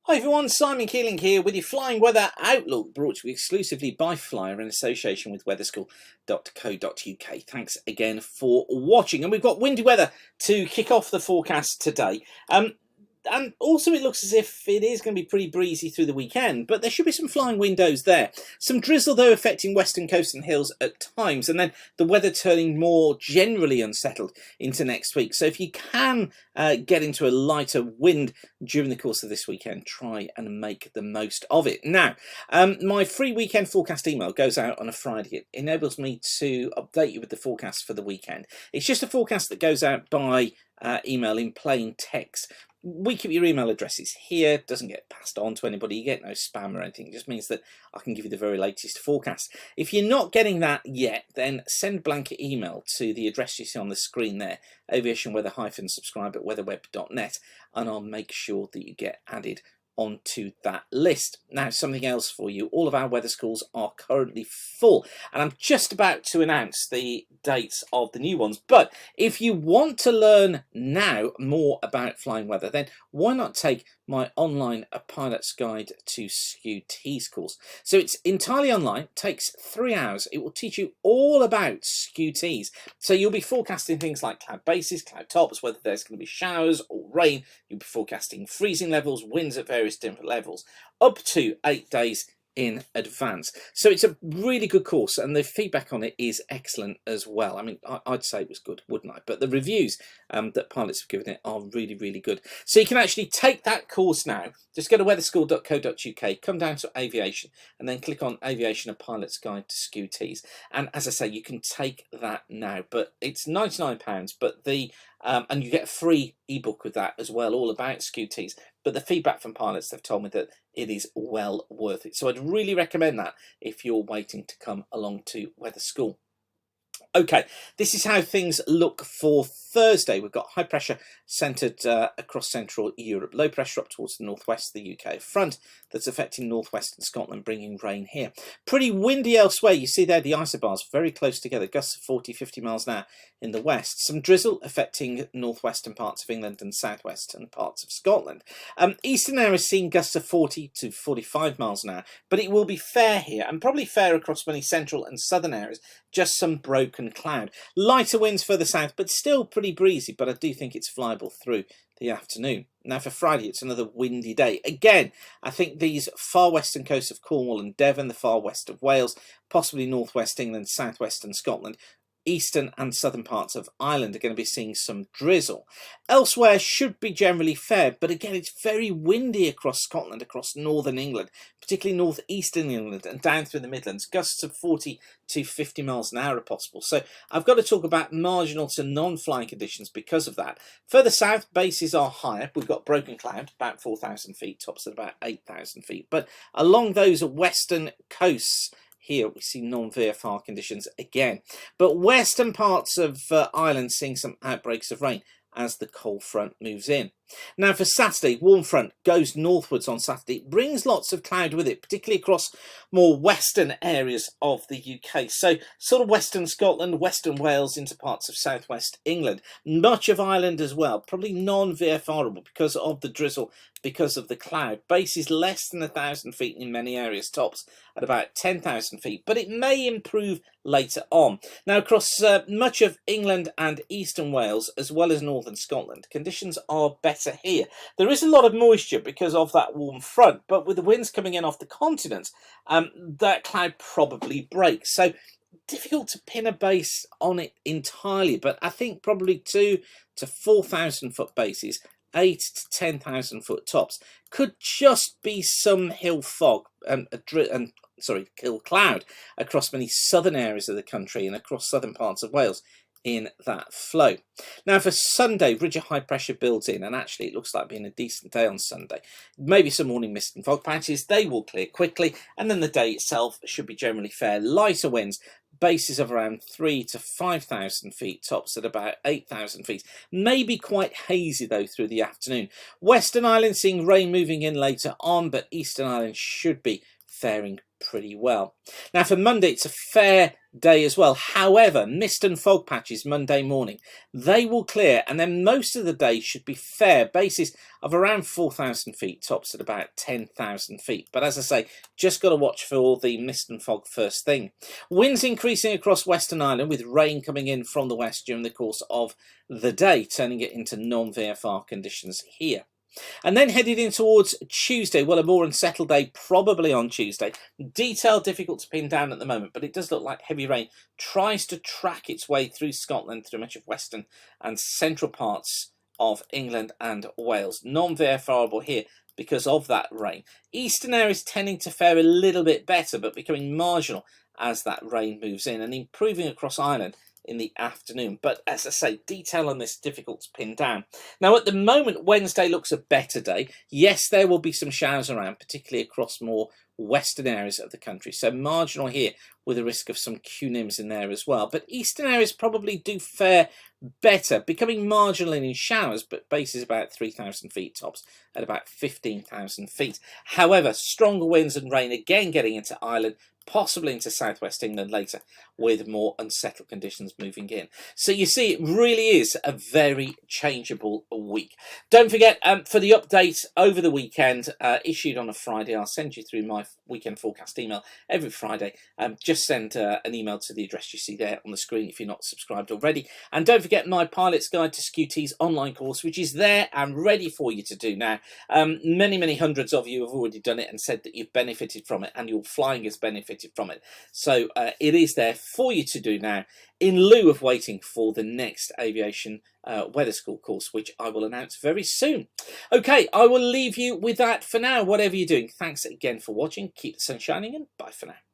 Hi everyone, Simon Keeling here with your Flying Weather Outlook, brought to you exclusively by Flyer in association with weatherschool.co.uk. Thanks again for watching, and we've got windy weather to kick off the forecast today. And also it looks as if it is going to be pretty breezy through the weekend, but there should be some flying windows there. Some drizzle though affecting western coast and hills at times, and then the weather turning more generally unsettled into next week. So if you can get into a lighter wind during the course of this weekend, try and make the most of it. Now, my free weekend forecast email goes out on a Friday. It enables me to update you with the forecast for the weekend. It's just a forecast that goes out by email in plain text. We keep your email addresses here, doesn't get passed on to anybody, you get no spam or anything. It just means that I can give you the very latest forecast. If you're not getting that yet, then send blanket email to the address you see on the screen there, aviationweather-subscribe@weatherweb.net, and I'll make sure that you get added onto that list. Now, something else for you. All of our weather schools are currently full, and I'm just about to announce the dates of the new ones. But if you want to learn now more about flying weather, then why not take my online A Pilot's Guide to SKU-Tees course. So it's entirely online, takes 3 hours. It will teach you all about SKU-Tees. So you'll be forecasting things like cloud bases, cloud tops, whether there's going to be showers or rain. You'll be forecasting freezing levels, winds at various different levels, up to 8 days in advance. So it's a really good course, and the feedback on it is excellent as well. I mean, I'd say it was good, wouldn't I? But the reviews that pilots have given it are really, really good. So you can actually take that course now. Just go to weatherschool.co.uk, come down to aviation, and then click on Aviation: A Pilot's Guide to SKU-Tees. And as I say, you can take that now, but it's £99. But and you get a free ebook with that as well, all about SKU-Tees. But the feedback from pilots, they've told me that it is well worth it. So I'd really recommend that if you're waiting to come along to weather school. Okay, this is how things look for Thursday. We've got high pressure centred across central Europe, low pressure up towards the northwest of the UK, front that's affecting northwestern Scotland, bringing rain here. Pretty windy elsewhere. You see there the isobars very close together, gusts of 40-50 miles an hour in the west. Some drizzle affecting northwestern parts of England and southwestern parts of Scotland. Eastern areas seeing gusts of 40 to 45 miles an hour, but it will be fair here, and probably fair across many central and southern areas. Just some broken cloud. Lighter winds further south, but still pretty breezy, but I do think it's flyable through the afternoon. Now for Friday, it's another windy day. Again, I think these far western coasts of Cornwall and Devon, the far west of Wales, possibly northwest England, southwestern Scotland, eastern and southern parts of Ireland are going to be seeing some drizzle. Elsewhere should be generally fair, but again, it's very windy across Scotland, across northern England, particularly northeastern England and down through the Midlands. Gusts of 40 to 50 miles an hour are possible. So I've got to talk about marginal to non-flying conditions because of that. Further south, bases are higher. We've got broken cloud, about 4,000 feet, tops at about 8,000 feet. But along those western coasts, here we see non-VFR conditions again. But western parts of Ireland seeing some outbreaks of rain as the cold front moves in. Now for Saturday, warm front goes northwards on Saturday. It brings lots of cloud with it, particularly across more western areas of the UK. So sort of western Scotland, western Wales into parts of southwest England. Much of Ireland as well, probably non-VFRable because of the drizzle, because of the cloud. Base is less than 1,000 feet in many areas, tops at about 10,000 feet, but it may improve later on. Now across much of England and eastern Wales, as well as northern Scotland, conditions are better here. There is a lot of moisture because of that warm front, but with the winds coming in off the continent, that cloud probably breaks. So difficult to pin a base on it entirely, but I think probably 2 to 4,000 foot bases, 8 to 10,000 foot tops, could just be some hill fog and hill cloud across many southern areas of the country and across southern parts of Wales in that flow. Now for Sunday, ridge of high pressure builds in, and actually it looks like being a decent day on Sunday. Maybe some morning mist and fog patches, they will clear quickly, and then the day itself should be generally fair. Lighter winds, bases of around 3 to 5,000 feet, tops at about 8,000 feet. Maybe quite hazy though through the afternoon. Western Ireland seeing rain moving in later on, but Eastern Ireland should be faring pretty well. Now for Monday, it's a fair day as well. However, mist and fog patches Monday morning, they will clear, and then most of the day should be fair, basis of around 4,000 feet, tops at about 10,000 feet. But as I say, just got to watch for all the mist and fog first thing. Winds increasing across Western Ireland, with rain coming in from the west during the course of the day, turning it into non-VFR conditions here. And then headed in towards Tuesday, well, a more unsettled day probably on Tuesday. Detail difficult to pin down at the moment, but it does look like heavy rain tries to track its way through Scotland, through much of western and central parts of England and Wales. Non-VFRable here because of that rain. Eastern areas tending to fare a little bit better, but becoming marginal as that rain moves in, and improving across Ireland in the afternoon. But as I say, detail on this difficult to pin down. Now, at the moment, Wednesday looks a better day. Yes, there will be some showers around, particularly across more western areas of the country. So marginal here, with a risk of some cunims in there as well. But eastern areas probably do fare better, becoming marginal in showers, but base is about 3,000 feet, tops at about 15,000 feet. However, stronger winds and rain again getting into Ireland, possibly into southwest England later, with more unsettled conditions moving in. So you see, it really is a very changeable week. Don't forget, for the update over the weekend, issued on a Friday, I'll send you through my weekend forecast email every Friday. Just send an email to the address you see there on the screen if you're not subscribed already. And don't forget my Pilot's Guide to Scutese online course, which is there and ready for you to do now. Many hundreds of you have already done it and said that you've benefited from it, and your flying has benefited from it. So it is there for you to do now, in lieu of waiting for the next aviation weather school course, which I will announce very soon. Okay, I will leave you with that for now, whatever you're doing. Thanks again for watching. Keep the sun shining, and bye for now.